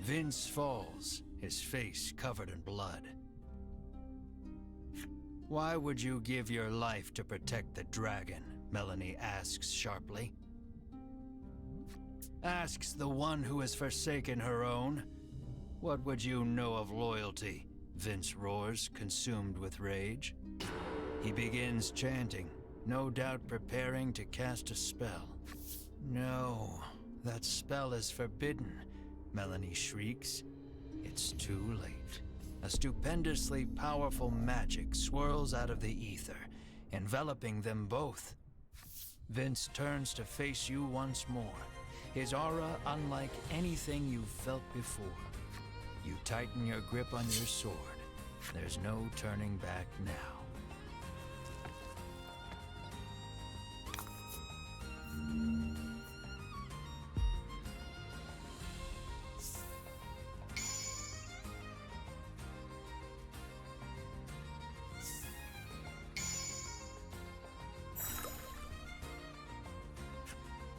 Vince falls, his face covered in blood. Why would you give your life to protect the dragon? Melanie asks sharply. Asks the one who has forsaken her own. What would you know of loyalty? Vince roars, consumed with rage. He begins chanting, no doubt preparing to cast a spell. No, that spell is forbidden, Melanie shrieks. It's too late. A stupendously powerful magic swirls out of the ether, enveloping them both. Vince turns to face you once more, his aura unlike anything you've felt before. You tighten your grip on your sword. There's no turning back now.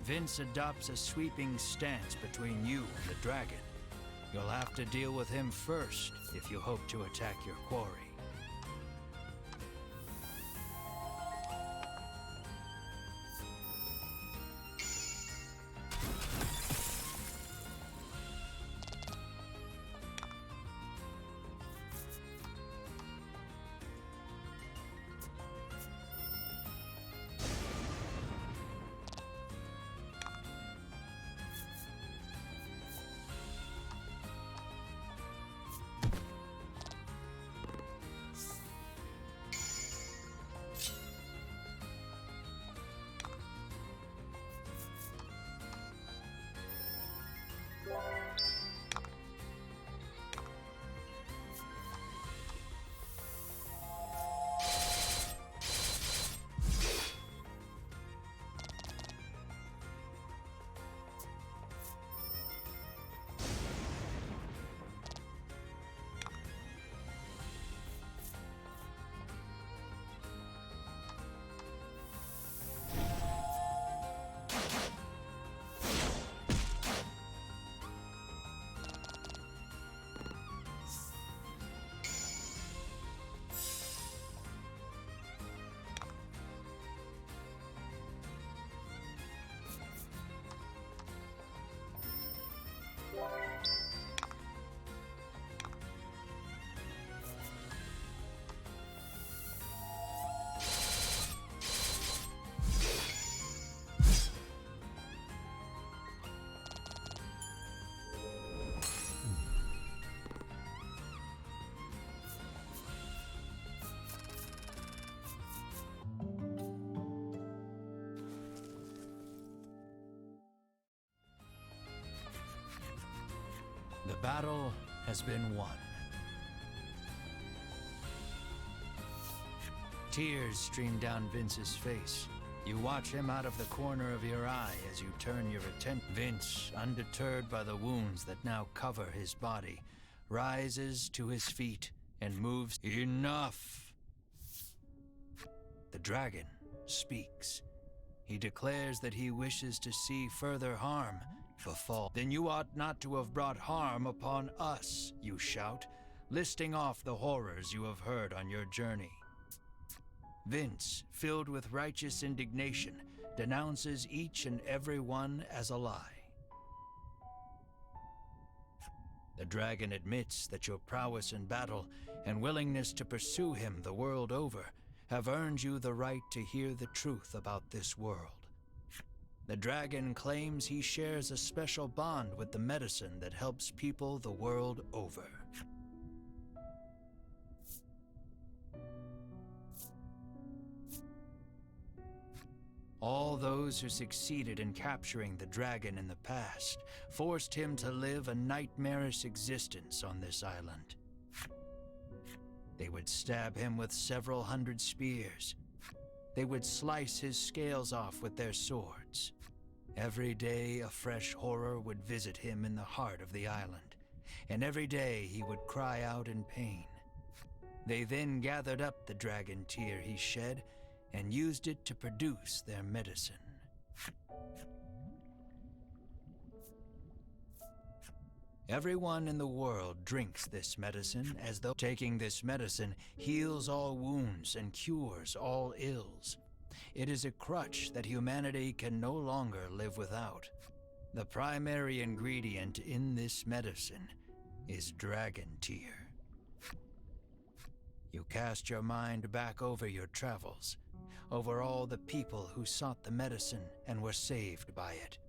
Vince adopts a sweeping stance between you and the dragon. You'll have to deal with him first if you hope to attack your quarry. The battle has been won. Tears stream down Vince's face. You watch him out of the corner of your eye as you turn your attention. Vince, undeterred by the wounds that now cover his body, rises to his feet and moves. Enough! The dragon speaks. He declares that he wishes to see further harm befall. Then you ought not to have brought harm upon us, you shout, listing off the horrors you have heard on your journey. Vince, filled with righteous indignation, denounces each and every one as a lie. The dragon admits that your prowess in battle and willingness to pursue him the world over have earned you the right to hear the truth about this world. The dragon claims he shares a special bond with the medicine that helps people the world over. All those who succeeded in capturing the dragon in the past forced him to live a nightmarish existence on this island. They would stab him with several hundred spears. They would slice his scales off with their swords. Every day a fresh horror would visit him in the heart of the island, and every day he would cry out in pain. They then gathered up the dragon tear he shed and used it to produce their medicine. Everyone in the world drinks this medicine as though taking this medicine heals all wounds and cures all ills. It is a crutch that humanity can no longer live without. The primary ingredient in this medicine is dragon tear. You cast your mind back over your travels, over all the people who sought the medicine and were saved by it.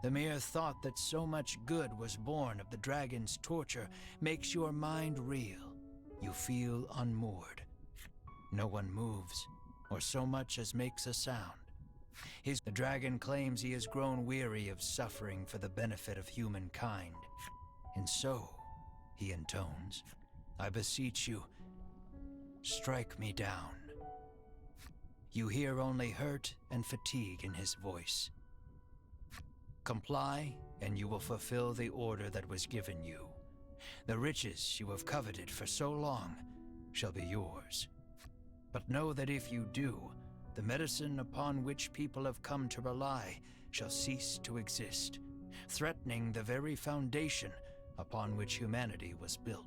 The mere thought that so much good was born of the dragon's torture makes your mind reel. You feel unmoored. No one moves, or so much as makes a sound. The dragon claims he has grown weary of suffering for the benefit of humankind. And so, he intones, I beseech you, strike me down. You hear only hurt and fatigue in his voice. Comply, and you will fulfill the order that was given you. The riches you have coveted for so long shall be yours. But know that if you do, the medicine upon which people have come to rely shall cease to exist, threatening the very foundation upon which humanity was built.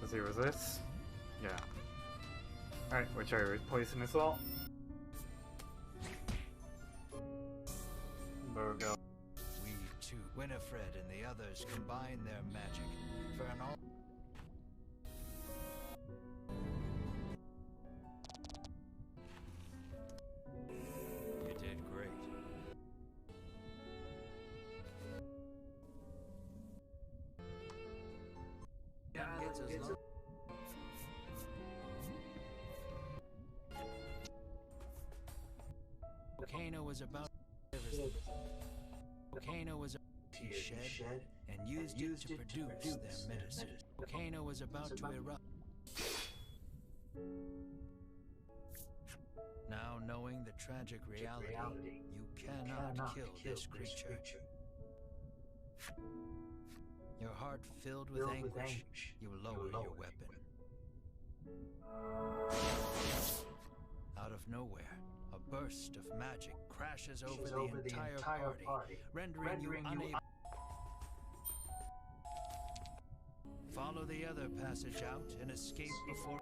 Let's see, was this? Yeah. Alright, we'll try Poison Assault. Virgo. We too, Winifred and the others combine their magic for an all. You did great. Volcano was about Volcano was he shed and used it to produce their medicine. Volcano was about to erupt. Now knowing the tragic reality, you cannot kill this creature. Your heart filled with anguish, you lower your weapon. Out of nowhere, a burst of magic crashes over the entire party, rendering you unable. Follow the other passage out and escape before.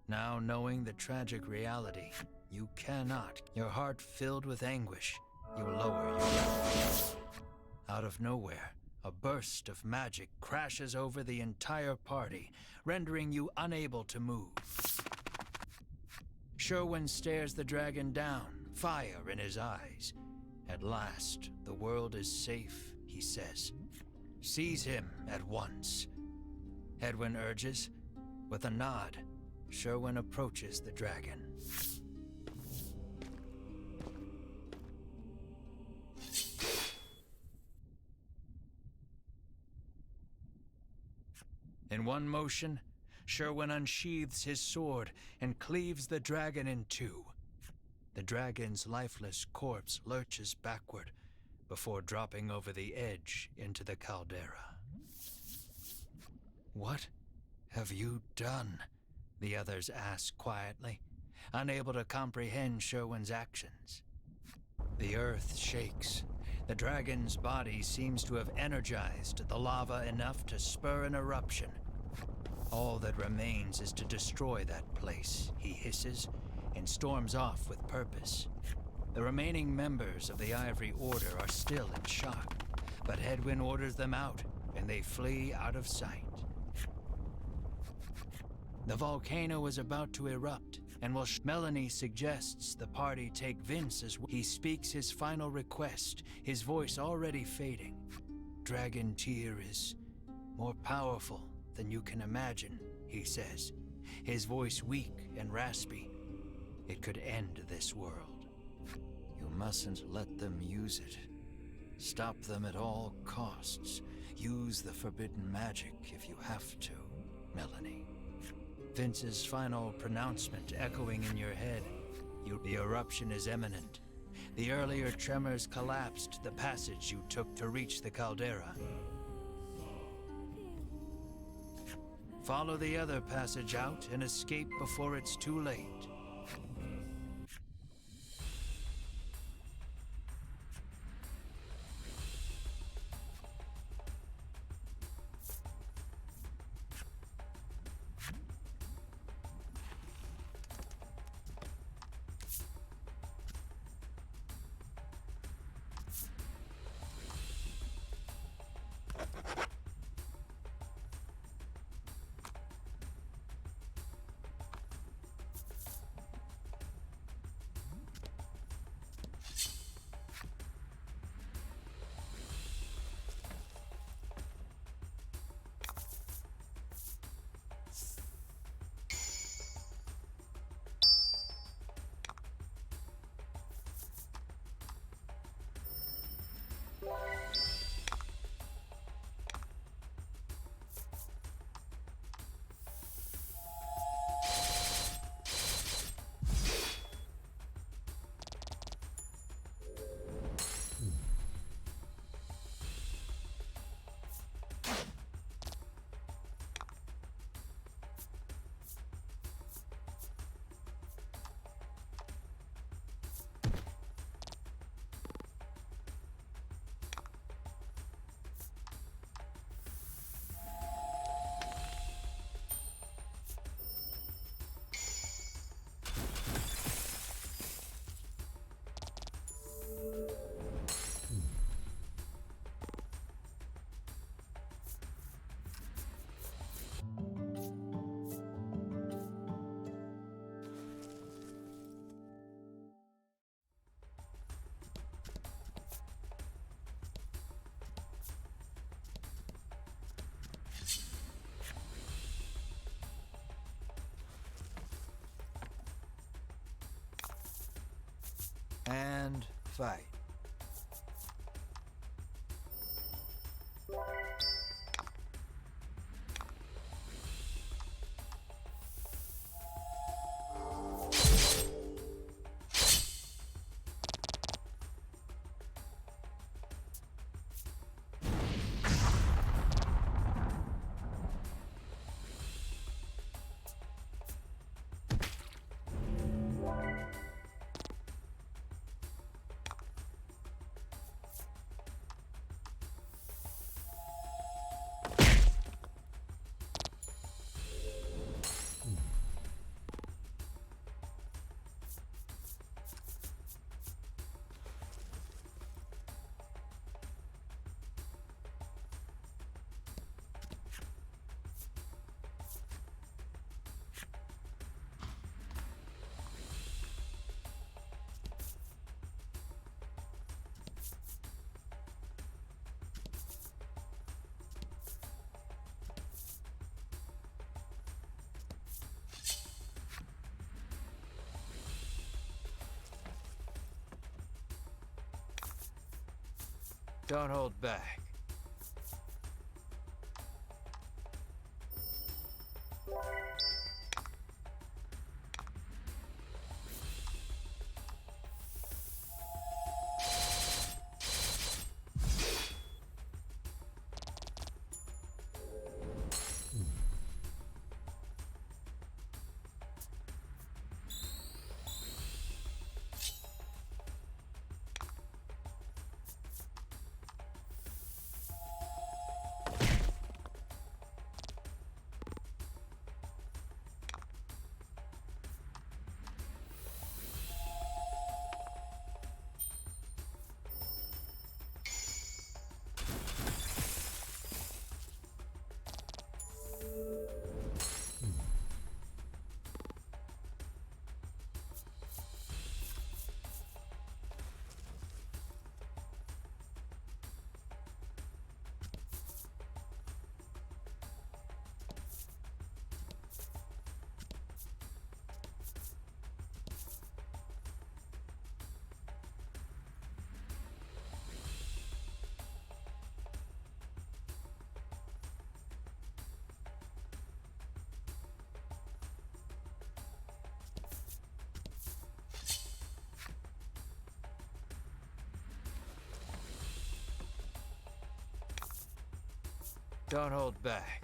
Now knowing the tragic reality, you cannot. Your heart filled with anguish, you lower your weapon. Out of nowhere, a burst of magic crashes over the entire party, rendering you unable to move. Sherwin stares the dragon down, fire in his eyes. At last, the world is safe, he says. Seize him at once. Edwin urges. With a nod, Sherwin approaches the dragon. In one motion, Sherwin unsheathes his sword and cleaves the dragon in two. The dragon's lifeless corpse lurches backward before dropping over the edge into the caldera. "What have you done?" the others ask quietly, unable to comprehend Sherwin's actions. The earth shakes. The dragon's body seems to have energized the lava enough to spur an eruption. All that remains is to destroy that place, he hisses, and storms off with purpose. The remaining members of the Ivory Order are still in shock, but Hedwyn orders them out, and they flee out of sight. The volcano is about to erupt, and while Melanie suggests the party take Vince as he speaks his final request, his voice already fading. "Dragon Tear is more powerful than you can imagine," he says, his voice weak and raspy. "It could end this world. You mustn't let them use it. Stop them at all costs. Use the forbidden magic if you have to, Melanie." Vince's final pronouncement echoing in your head. The eruption is imminent. The earlier tremors collapsed the passage you took to reach the caldera. Follow the other passage out and escape before it's too late. And fight. Don't hold back. Don't hold back.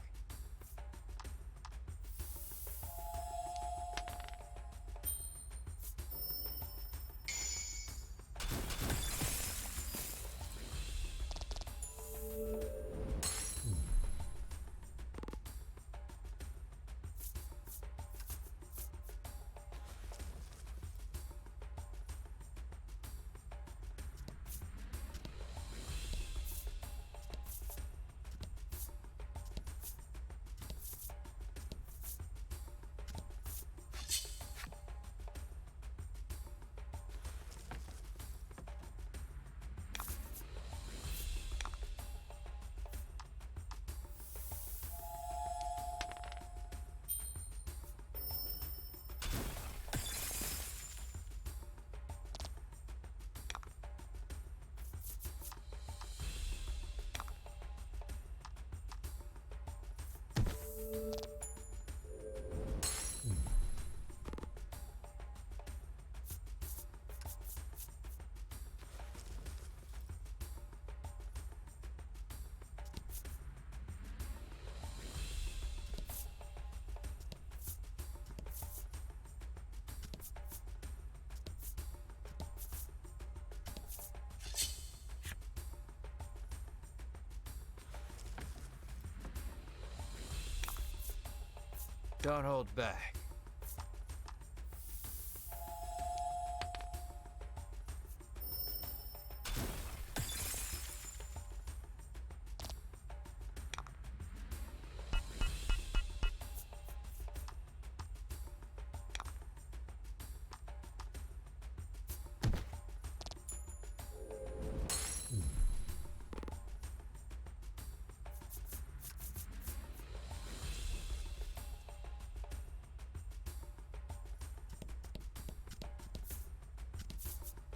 Don't hold back.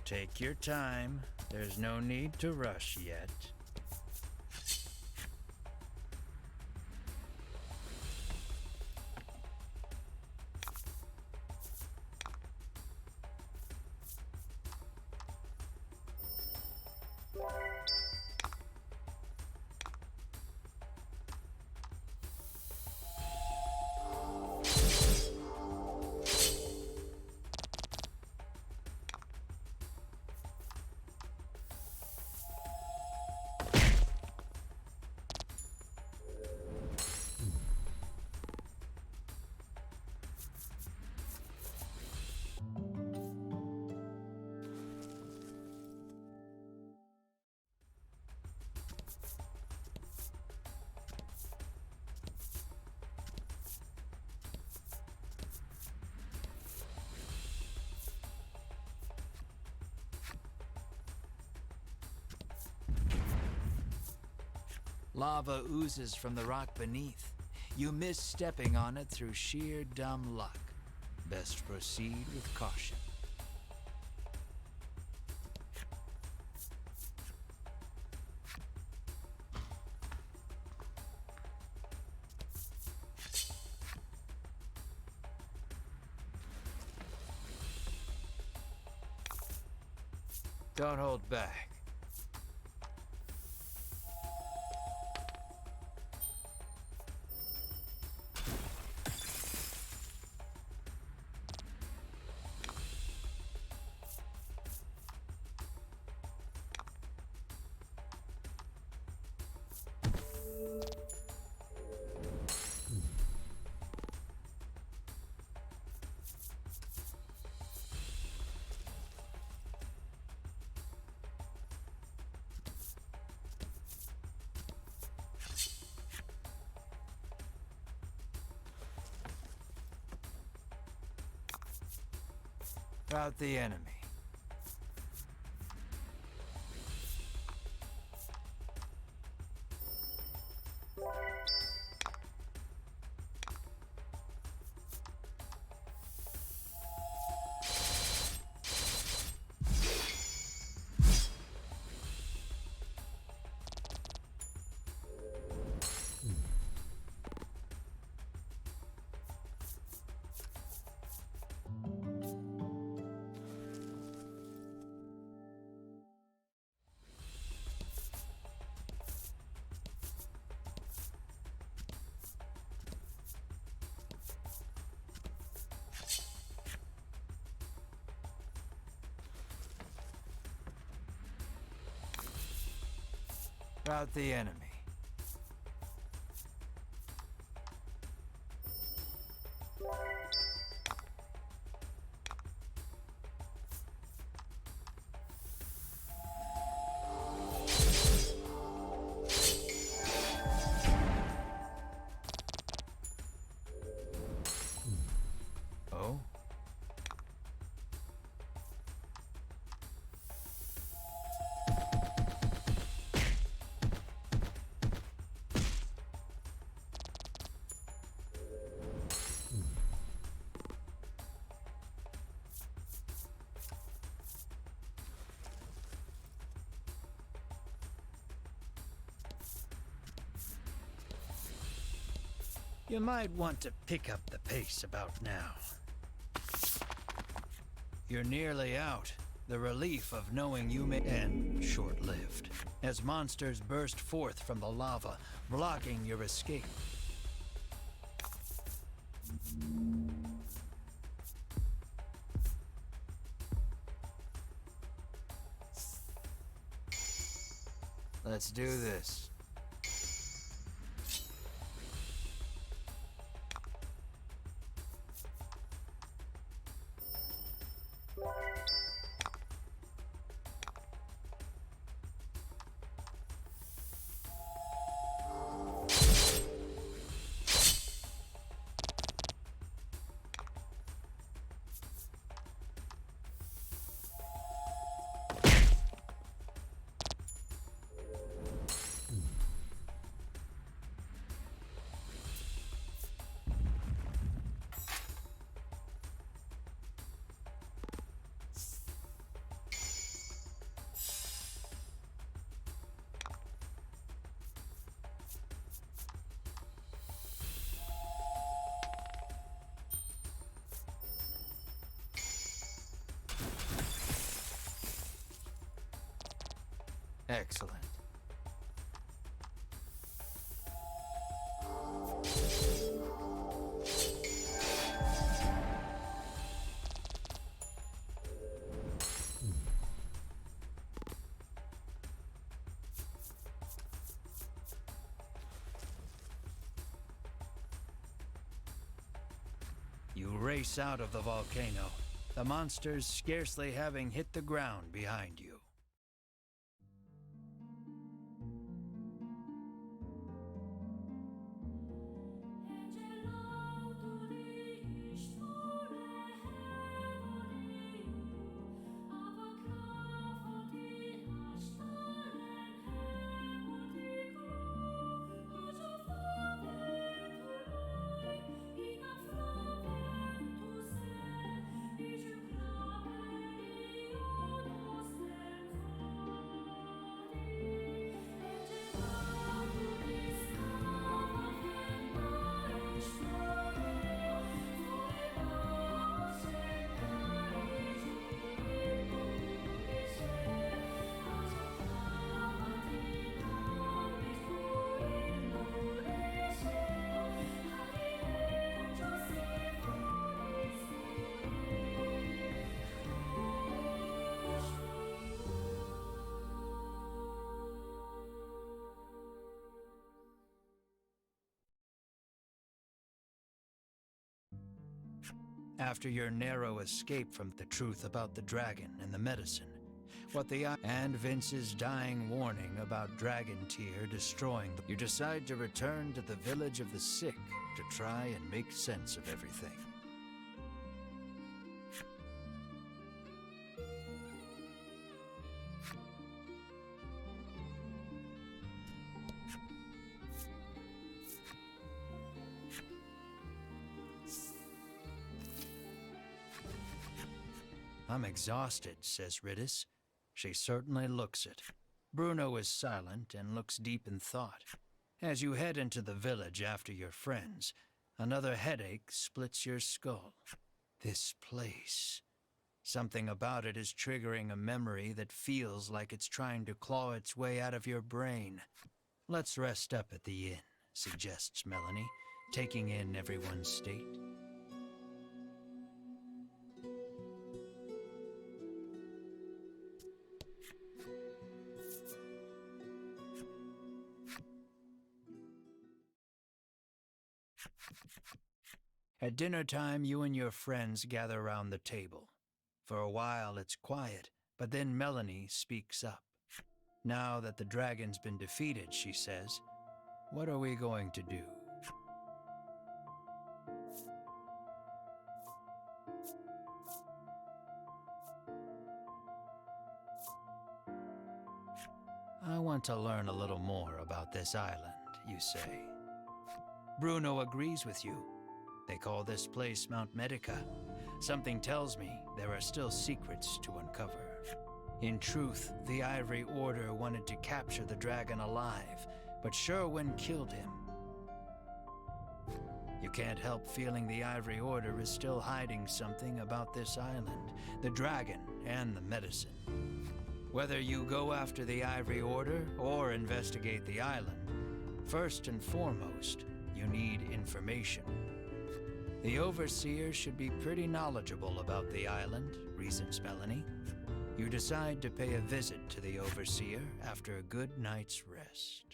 Take your time. There's no need to rush yet. Lava oozes from the rock beneath. You miss stepping on it through sheer dumb luck. Best proceed with caution. Don't hold back. About the enemy. Out the enemy. Oh? You might want to pick up the pace about now. You're nearly out. The relief of knowing you may end short-lived, as monsters burst forth from the lava, blocking your escape. Let's do this. Excellent. You race out of the volcano, the monsters scarcely having hit the ground behind you. After your narrow escape from the truth about the dragon and the medicine, and Vince's dying warning about Dragon Tear destroying you decide to return to the village of the sick to try and make sense of everything. I'm exhausted, says Riddis. She certainly looks it. Bruno is silent and looks deep in thought. As you head into the village after your friends, another headache splits your skull. This place. Something about it is triggering a memory that feels like it's trying to claw its way out of your brain. Let's rest up at the inn, suggests Melanie, taking in everyone's state. At dinner time, you and your friends gather around the table. For a while, it's quiet, but then Melanie speaks up. Now that the dragon's been defeated, she says, what are we going to do? I want to learn a little more about this island, you say. Bruno agrees with you. They call this place Mount Medica. Something tells me there are still secrets to uncover. In truth, the Ivory Order wanted to capture the dragon alive, but Sherwin killed him. You can't help feeling the Ivory Order is still hiding something about this island, the dragon and the medicine. Whether you go after the Ivory Order or investigate the island, first and foremost, you need information. The Overseer should be pretty knowledgeable about the island, reasons Melanie. You decide to pay a visit to the Overseer after a good night's rest.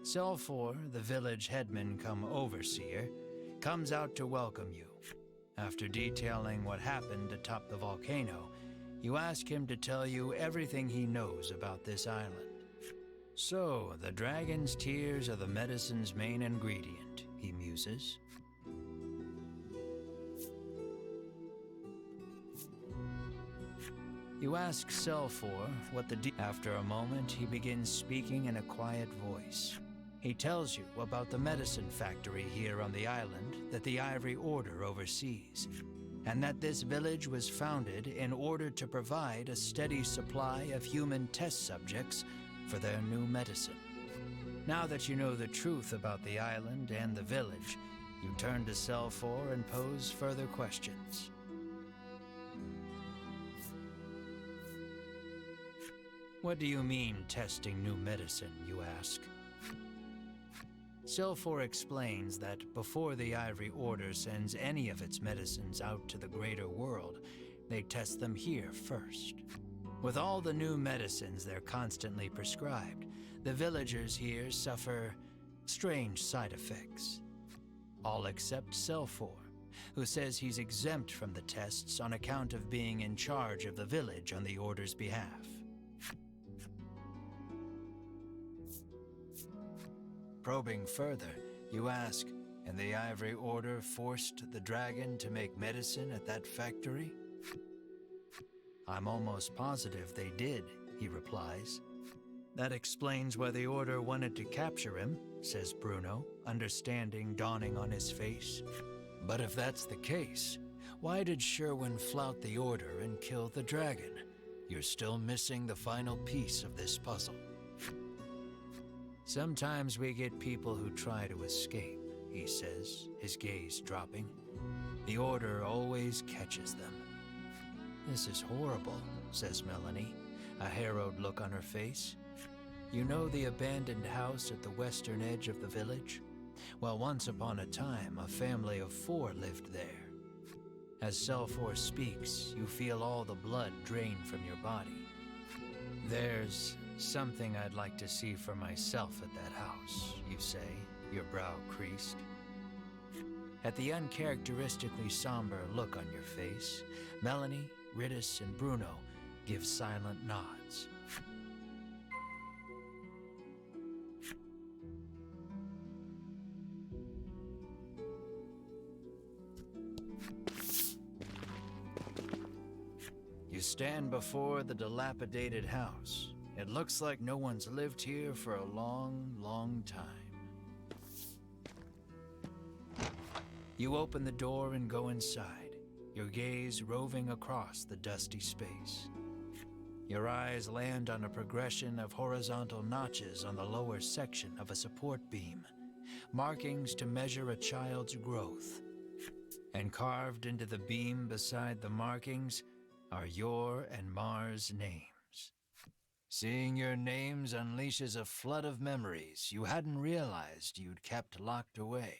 Selfor, the village headman come overseer, comes out to welcome you. After detailing what happened atop the volcano, you ask him to tell you everything he knows about this island. So, the dragon's tears are the medicine's main ingredient, he muses. You ask Selfor what After a moment, he begins speaking in a quiet voice. He tells you about the medicine factory here on the island that the Ivory Order oversees, and that this village was founded in order to provide a steady supply of human test subjects for their new medicine. Now that you know the truth about the island and the village, you turn to Selfor and pose further questions. What do you mean, testing new medicine, you ask? Selfor explains that before the Ivory Order sends any of its medicines out to the greater world, they test them here first. With all the new medicines they're constantly prescribed, the villagers here suffer strange side effects. All except Selfor, who says he's exempt from the tests on account of being in charge of the village on the Order's behalf. Probing further, you ask, and the Ivory Order forced the dragon to make medicine at that factory? I'm almost positive they did, he replies. That explains why the Order wanted to capture him, says Bruno, understanding dawning on his face. But if that's the case, why did Sherwin flout the Order and kill the dragon? You're still missing the final piece of this puzzle. Sometimes we get people who try to escape, he says, his gaze dropping. The Order always catches them. This is horrible, says Melanie, a harrowed look on her face. You know the abandoned house at the western edge of the village? Well, once upon a time, a family of 4 lived there. As Selfor speaks, you feel all the blood drain from your body. There's something I'd like to see for myself at that house, you say, your brow creased. At the uncharacteristically somber look on your face, Melanie, Riddis, and Bruno give silent nods. You stand before the dilapidated house. It looks like no one's lived here for a long, long time. You open the door and go inside, your gaze roving across the dusty space. Your eyes land on a progression of horizontal notches on the lower section of a support beam, markings to measure a child's growth. And carved into the beam beside the markings are your and Mars' names. Seeing your names unleashes a flood of memories you hadn't realized you'd kept locked away.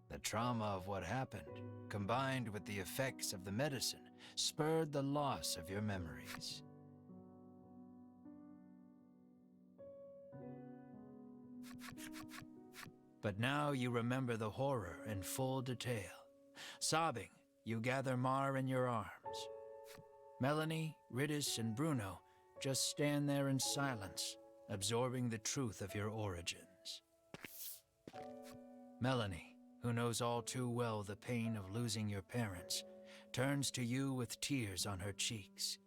The trauma of what happened, combined with the effects of the medicine, spurred the loss of your memories. But now you remember the horror in full detail. Sobbing, you gather Mar in your arms. Melanie, Riddis, and Bruno just stand there in silence, absorbing the truth of your origins. Melanie, who knows all too well the pain of losing your parents, turns to you with tears on her cheeks.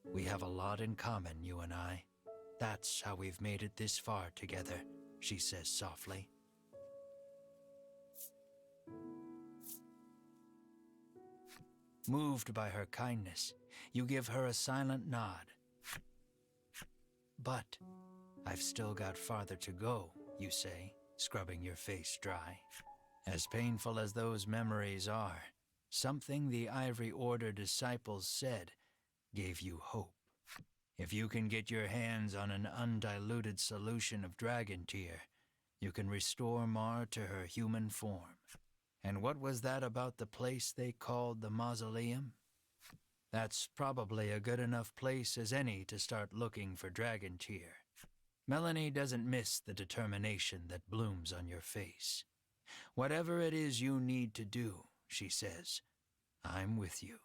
We have a lot in common, you and I. That's how we've made it this far together, she says softly. Moved by her kindness, you give her a silent nod. But I've still got farther to go, you say, scrubbing your face dry. As painful as those memories are, something the Ivory Order disciples said gave you hope. If you can get your hands on an undiluted solution of dragon tear, you can restore Mar to her human form. And what was that about the place they called the mausoleum? That's probably a good enough place as any to start looking for dragon tear. Melanie doesn't miss the determination that blooms on your face. Whatever it is you need to do, she says, I'm with you.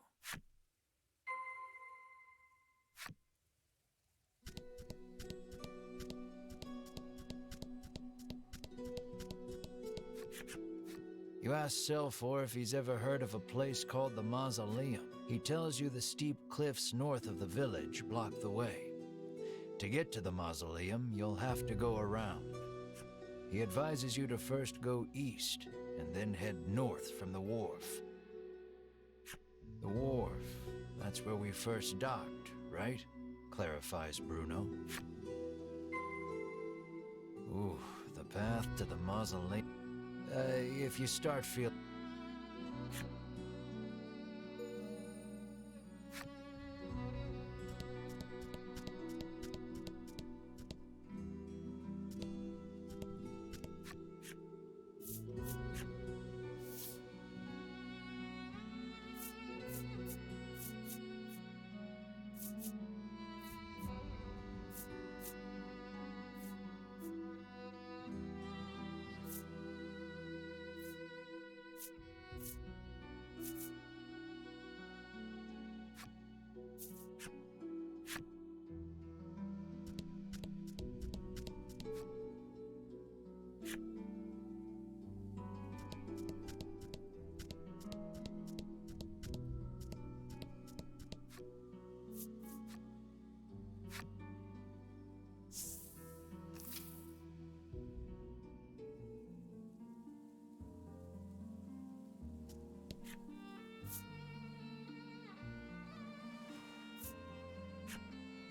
You ask Selfor if he's ever heard of a place called the Mausoleum. He tells you the steep cliffs north of the village block the way. To get to the Mausoleum, you'll have to go around. He advises you to first go east and then head north from the wharf. The wharf, that's where we first docked, right? Clarifies Bruno. Ooh, the path to the Mausoleum. If you start feeling...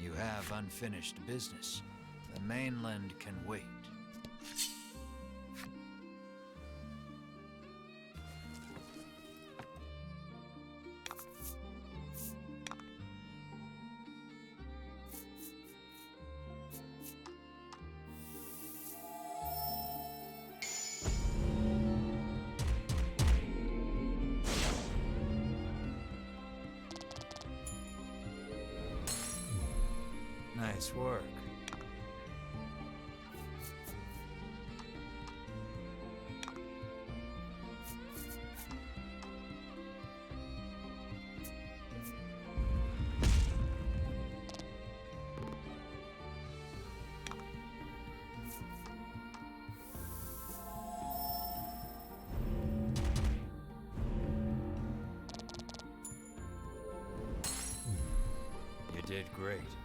You have unfinished business. The mainland can wait. Nice work. it great.